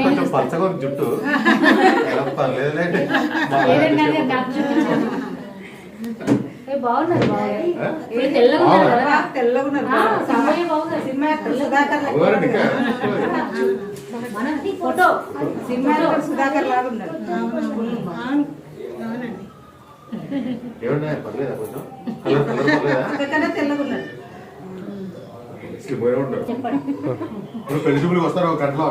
కొంచెం పచ్చగా జుట్టు బాగున్నారు ఫోటో సుధాకర్ లాగా ఉన్నారు. తెల్లగా ఉన్నారు. పెళ్లి చూపులకు వస్తారు ఒక గంటలో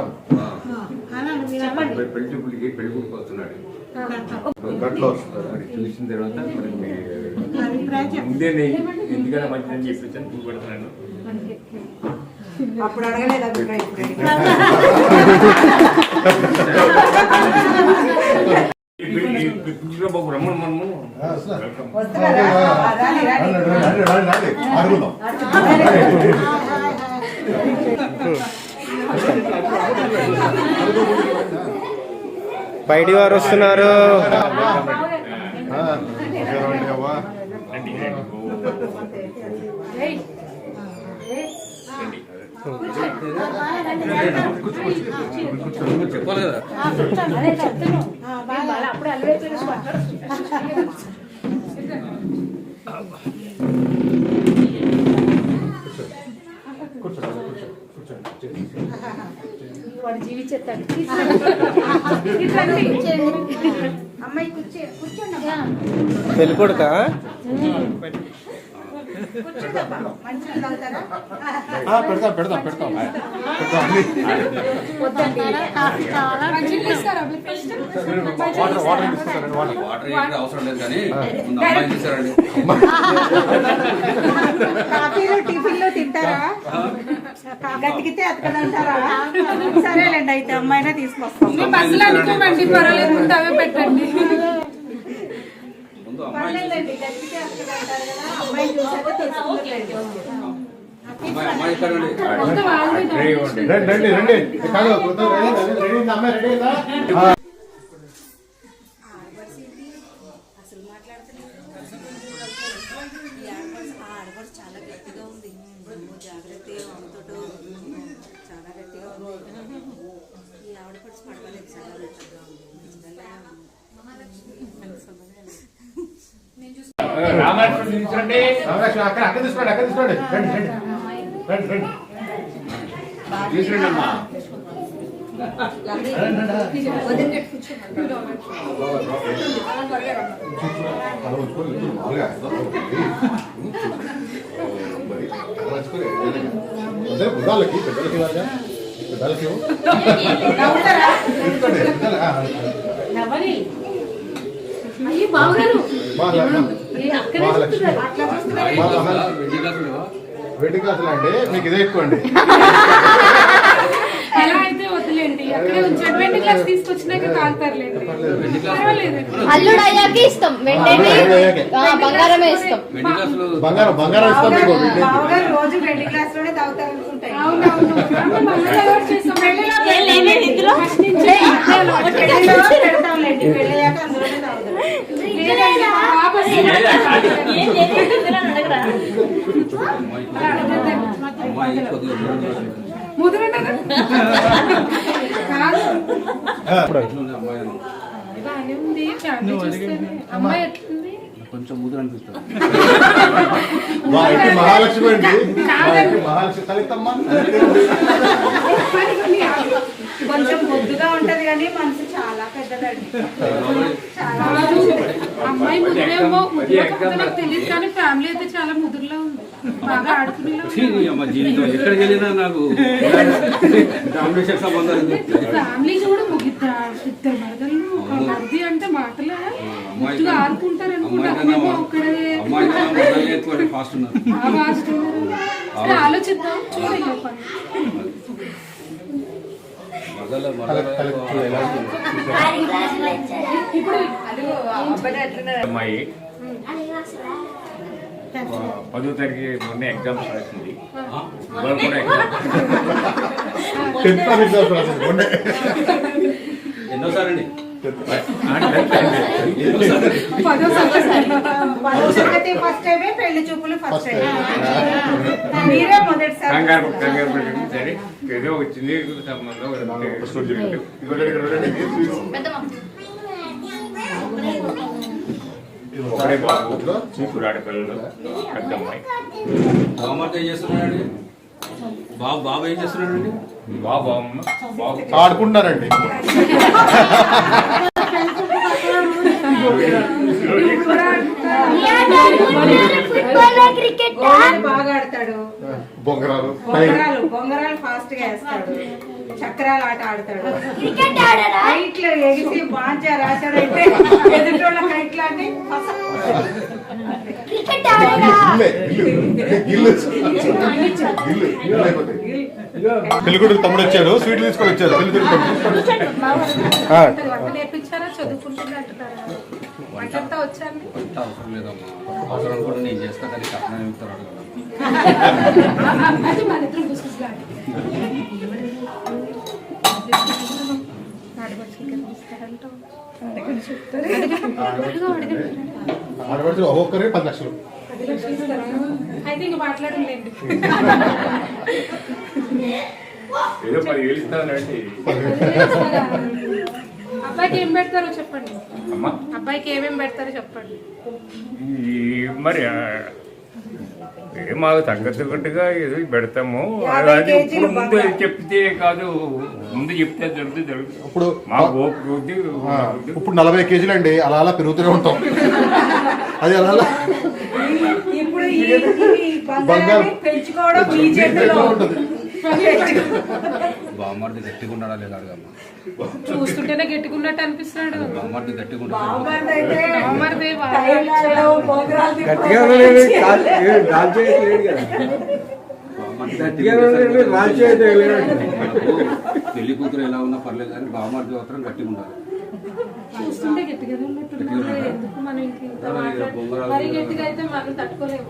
పెళ్లి చూపులకి పెళ్లి కొడుకు వస్తున్నాడు గంటలో వస్తారు. అది చూసిన తర్వాత ముందే ఎందుకన్నా మంచిదని చెప్పేసి పువ్వు పెడుతున్నాను. అప్పుడు అడగలేదు అభిప్రాయం. బాబు రమ్మను మనము అడుగుదాం. బయటి వారు వస్తున్నారు. చెప్పాలి కదా అప్పుడే అల్వే వాడు జీవించేస్తాడు. అమ్మాయి కూర్చోండి. పెళ్ళి కొడుక పెడతాం అవసరం లేదు కానీ అమ్మాయి తీసారండి. కాఫీలో టిఫిన్లో తింటారా? గతికితే అతకదంటారా? సరేలేండి, అయితే అమ్మాయినా తీసుకొస్తాం. బస్సులు అనుకోమండి, పర్వాలేదు, ముందు అవే పెట్టండి. చాలా గట్టిగా ఉంది. జాగ్రత్త ఆమెతో చాలా గట్టిగా ఉంది. ఈ ఆవిడ పడిచి పడవలేదు, చాలా గట్టిగా ఉంది. అక్కడ తీసుకోండి. తీసుకురండి అమ్మా. పెద్దలకి వెడ్డింగ్ క్లాసులు అంటే మీకు ఇదే ఎక్కువ అండి. ఎలా అయితే వదిలేండి, అక్కడే ఉంచండి. వెండి గ్లాస్ తీసుకొచ్చినాక కాలుతారులేండి. అల్లుడు అయ్యాక ఇస్తాం, బంగారమే ఇస్తాం. బంగారం ఇస్తాం మీకు. రోజు వెండి గ్లాస్ లోనే తాగుతారు అనుకుంటాయి. పెడతాంలేండి, పెళ్ళయ్యాక అందులోనే తాగుతారు. అమ్మాయి ఎట్లుంది? కొంచెం ముద్ర అనిపిస్తుంది. మహాలక్ష్మి అండి, మహాలక్ష్మి కలితమ్మ. కొంచెం ముద్దుగా ఉంటది కానీ మనసు చాలా పెద్దదండి. అమ్మాయి ముద్రేమో నాకు తెలియదు కానీ ఫ్యామిలీ అయితే చాలా ముద్రలో ఉంది. బాగా ఆడుకునేలా జీవితం ఎక్కడికి వెళ్ళినా నాకు ఫ్యామిలీ కూడా ఇద్దరు మరదలు మరిది అంటే మాటలే ముద్దుగా ఆడుకుంటారు అనుకుంటా. ఆలోచిద్దాం, చూడండి. అమ్మాయి 10వ తారీఖు మొన్న ఎగ్జామ్స్ రాసింది. ఎన్నోసారండి? పదో తరగతి ఫస్ట్ టైమే పెళ్లి చూపులు ఫస్ట్ టైం మీరే మొదటిసారి కంగారు సరే ఏదో వచ్చింది సంబంధం ఒకడే బాబు చీపురు ఆడపిల్లలు పెద్ద అమ్మాయి. బామ్మర్ది ఏం చేస్తున్నాడండి? బాబు ఏం చేస్తున్నాడండి? బాబు అమ్మ బాబు ఆడుకుంటున్నారండి. క్రికెట్ బాగా ఆడతాడు, బొంగరాలు బొంగరాలు ఫాస్ట్ గా వేస్తాడు, చక్రాల ఆట ఆడతాడు, క్రికెట్ ఆడరా కైట్లు ఎగిసి బాగా రాశాడంటే ఎదుటోళ్ళ కైట్లు అంటే క్రికెట్ ఆడరా పెళ్ళికొడుకు తమ్ముడు వచ్చాడు, స్వీట్లు తీసుకొని వచ్చారు. వంట నేర్పించారా చదువుకుంటున్నా అంటున్నారా వంటంతా వచ్చాను అంత అవసరం లేదమ్మా. అవసరం కూడా నేను చేస్తా కానీ కట్నం ఇస్తారు కదా. అది మన ఇద్దరం చూసుకుంటాం ఆడపడితే ఒక్కొక్కరే 10 లక్షలు. అయితే ఇంక మాట్లాడలేండి ఏదో 10,000 ఇస్తానండి. అబ్బాయికి ఏం పెడతారో చెప్పండి. అమ్మా అబ్బాయికి ఏమేమి పెడతారో చెప్పండి. ఈ మరి మాకు తగ్గట్టుగా ఏదో పెడతాము. అది ఇప్పుడు ముందు చెప్తే కాదు, ముందు చెప్తే జరుగుతుంది. ఇప్పుడు మాకు ఓపిక ఇప్పుడు 40 కేజీలు అండి, అలా అలా పెరుగుతూనే ఉంటాం. అది అలా అలా ఇప్పుడు ఈ బంగారాన్ని పెంచుకోవడం మీ చేతిలో ఉంటుంది. బామ్మర్ది గట్టిగా ఉండాలా లేదా అడగమ్మా. చూస్తుంటేనే గట్టిగున్నట్టు అనిపిస్తున్నాడు. బామ్మర్ది గట్టిగా ఉండాలి. బావగారిదైతే బావమరిది టైలర్లు, బొంగరాలు పెళ్లి కూతురు ఎలా ఉన్నా పర్లేదు కానీ బామ్మర్ది మాత్రం గట్టిగా ఉండాలి. చూస్తుంటే గట్టిగానే ఉన్నట్టు ఎందుకు మనం ఇంత మాట్లాడు మరి గట్టిగా అయితే మనం తట్టుకోలేము.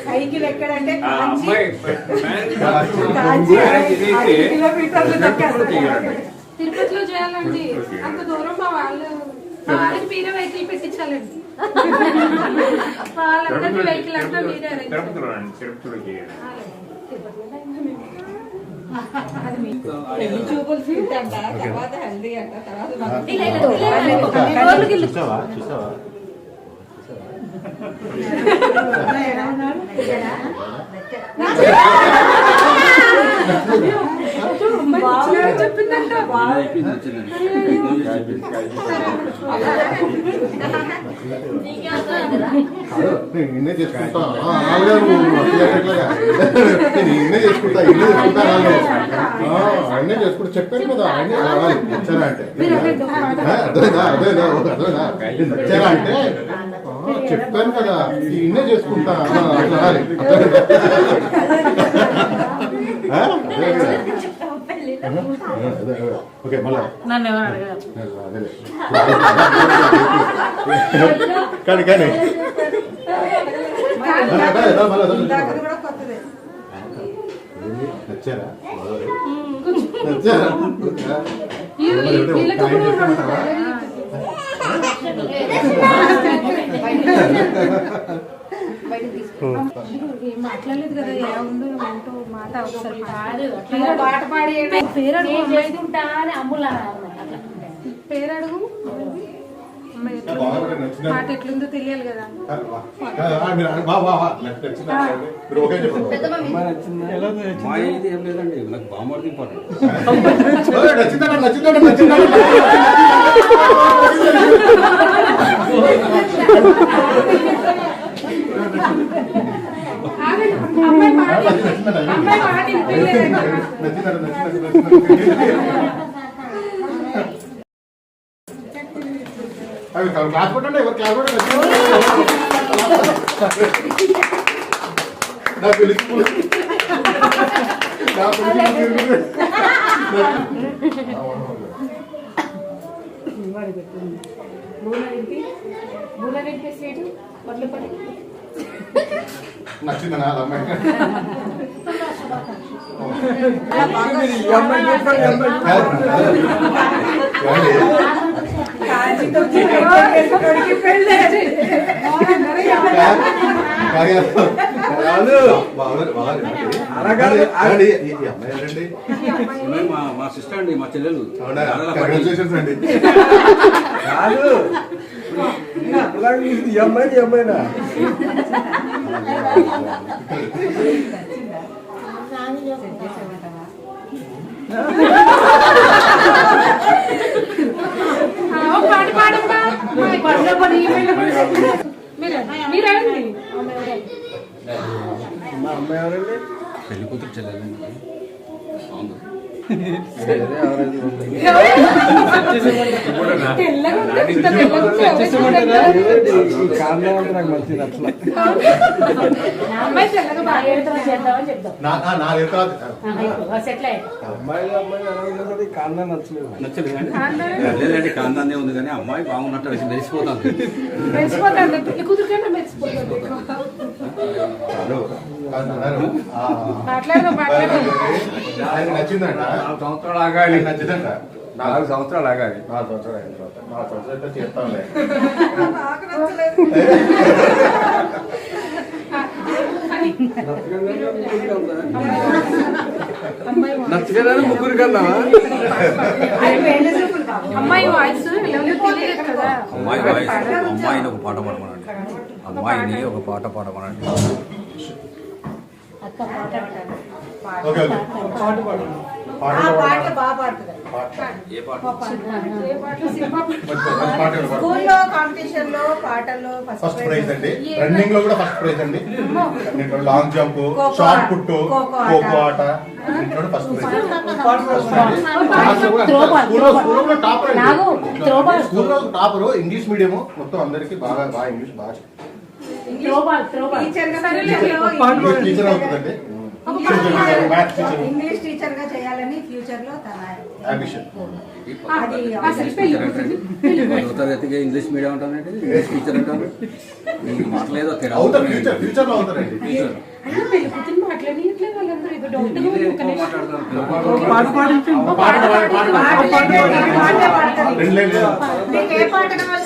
సైకిల్ ఎక్కడంటే ఆ అమ్మాయి కాంచి 5 కిలోమీటర్లు తొక్కేస్తాడు. తిరుపతిలో చేయాలండి, అంత దూరం మా వాళ్ళకి మీరే వెహికల్ పెట్టించాలండి. వాళ్ళందరికీ వెహికల్ అంతా మీరే arrange చేయాలి. తిరుపతిలో చేయాలి. పెళ్లి చూపులు ఫిట్ అంట, తర్వాత హెల్దీ అంట, తర్వాత చూసావా చూసావా చెప్పిందంట అయిపోయింది వచ్చిందండి. నేను నిన్నే చేసుకుంటా. అలాగే నేను నిన్నే చేసుకుంటా, ఇల్లు చేసుకుంటా. ఆయనే చేసుకుంటా చెప్పాను కదా. ఆయనే నచ్చారా అంటే నచ్చారా అంటే చెప్పాను కదా, నిన్నే చేసుకుంటా అట్లా అనాలి. ఓకే మళ్ళా కానీ కానీ ఇందాకది కూడా కొత్తదే. నచ్చారా నచ్చారా ఏం మాట్లాడలేదు కదా, ఎలా ఉందో ఏంటో మాట ఒకసారి పాట పాడి పేరు అడుగు అమ్మాయిది. చేసుకుంటా అని అమ్ములా పేరు అడుగు అమ్మాయి మాట ఎట్లుందో తెలియాలి కదా. మీరు ఓకే చెప్పండి. మా ఇది ఏం లేదండి, నాకు బామ్మర్ది ఇంపార్టెంట్. నచ్చిందా నచ్చిందా నచ్చిందా అమ్మాయి మాట వినిపించలేదు. అవి క్లాస్ కొట్టండి, ఎవరు క్లాస్ కొట్టండి. నా పెళ్లి నచ్చిందా నా అమ్మాయి? మా సిస్టర్ అండి, మా చెల్లెలు. కంగ్రాచులేషన్స్ అండి. కాదు ఈ అమ్మాయినా పాట పాడమ్మా మీరండి మా అమ్మాయి ఎవరండి? పెళ్లి కూతురు చెల్లెలండి. అవును. తెల్లగా ఉంది, ఇంత తెల్లగా ఉంది. ఈ కారణం అంటే నాకు మంచి నచ్చల. అమ్మాయి తెల్లగా బాగా చేద్దామని చెప్దాం సెటిల్ అయ్యాం. అమ్మాయి ఎలా ఉంటుంది? కారణం నచ్చలేదు. నచ్చలేదు లేదండి, కాందాన్నే ఉంది కానీ అమ్మాయి బాగున్నట్టు తెలిసిపోతుంది. మెరిసిపోతుంది, పెళ్లి కూతురు కన్నా మెరిసిపోతుంది. మాట్లాడదాం ఆయన నచ్చిందంట. 4 సంవత్సరాలు ఆగాలి. నచ్చిందంట. 4 సంవత్సరాలు ఆగాలి. 4 సంవత్సరాలు అయిన తర్వాత 4 సంవత్సరాలు అయితే చేస్తాంలే. నచ్చగానే ముగ్గురు కన్నావా? అమ్మాయి వాయిస్ తెలియదు కదా. అమ్మాయిని ఒక పాట పాడమనండి. అమ్మాయిని ఒక పాట పాడమనండి. అక్క మాట్లాడతాను. Okay okay. పాటలు బాగా పాడుతుంది. ఏ పాట? స్కూల్లో కాంపిటీషన్ లో పాటల్లో ఫస్ట్ ప్రైజ్ అండి. రన్నింగ్ లో కూడా ఫస్ట్ ప్రైజ్ అండి. Long jump, shot put, kho kho ఆట ఫస్ట్ ప్రైజ్. స్కూల్లో టాపర్. ఇంగ్లీష్ మీడియం మొత్తం అందరికి బాగా ఇంగ్లీష్ బాగా టీచర్ అవుతుందండి. ఇంగ్లీష్ టీచర్ గా చేయాలని ఫ్యూచర్ లో తన అంబిషన్. తరగతిగా ఇంగ్లీష్ మీడియం అంటానండి, ఇంగ్లీష్ టీచర్ అంటాను. మాట్లాడేదో అవుతారు ఫ్యూచర్ లో అవుతారండి. పెళ్లి కూతురు మాట్లాడియట్లేదు వాళ్ళందరూ. ఏదో డాక్టర్ ఏ పాట కావాలి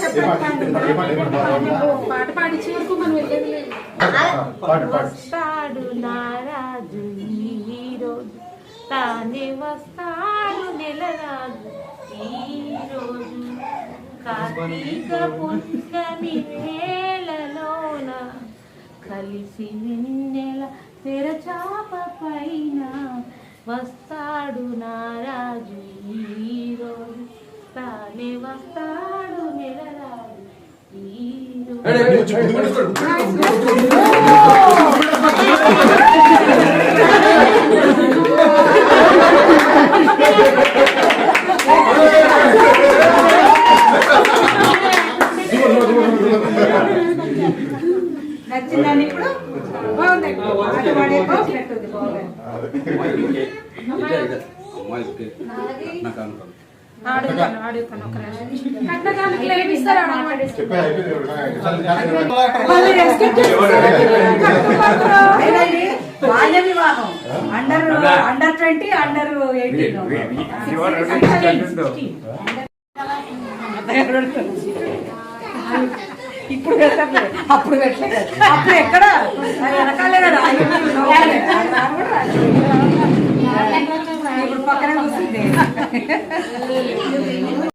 పాట పాడించే వరకు మనం వెళ్ళేది లేదు. వస్తాడు నారాజు ఈరోజు, తానే వస్తాడు నెలరాజు ఈరోజు, కార్తీక పుష్కమి వేళలోన కలిసి నిన్నెల తెరచాప పైన వస్తాడు నారాజు ఈరోజు, తానే వస్తాడు నెలరాజు ఈరోజు. నచ్చిందని ఇప్పుడు బాగుంది. ఆడుతాను ఒక కట్నకానికి లేదు ఇస్తారా? బాల్య వివాహం అండర్ 20, అండర్ 18. ఇప్పుడు పెడతారు, అప్పుడు పెట్టలేదు. అప్పుడు ఎక్కడ వెనకాలే కదా, ఇప్పుడు పక్కనే కూర్చుంది.